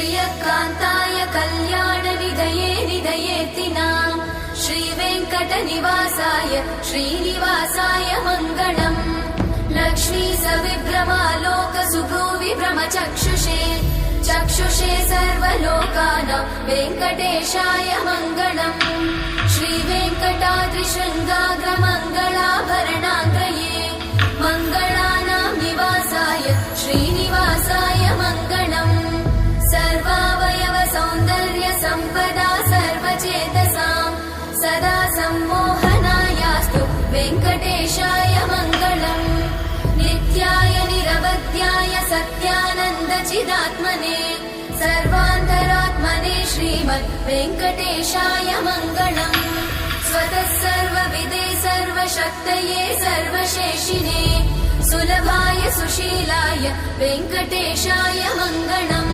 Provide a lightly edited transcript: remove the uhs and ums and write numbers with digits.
श्रियकान्ताय कल्याणनिधये निधयेतिनाम् श्रीवेङ्कटनिवासाय श्रीनिवासाय मङ्गलम् लक्ष्मी सविभ्रमालोकसुभ्रूविभ्रमचक्षुषे चक्षुषे सर्वलोकानां वेङ्कटेशाय मङ्गलम् श्रीवेङ्कटाद्रिशृङ्गाग्रमङ्गलाभरणाङ्गये मङ्गलानां निवासाय श्रीनिवासाय मङ्गलम् सर्वावयव सौन्दर्य सम्पदा सर्वचेतसां सदा सम्मोहनायास्तु वेङ्कटेशाय मङ्गलम् नित्याय निरवध्याय सत्यानन्दचिदात्मने सर्वान्तरात्मने श्रीमद् वेङ्कटेशाय मङ्गलम् स्वतः सर्वविदे सर्वशक्तये सर्वशेषिने सुलभाय सुशीलाय वेङ्कटेशाय मङ्गलम्।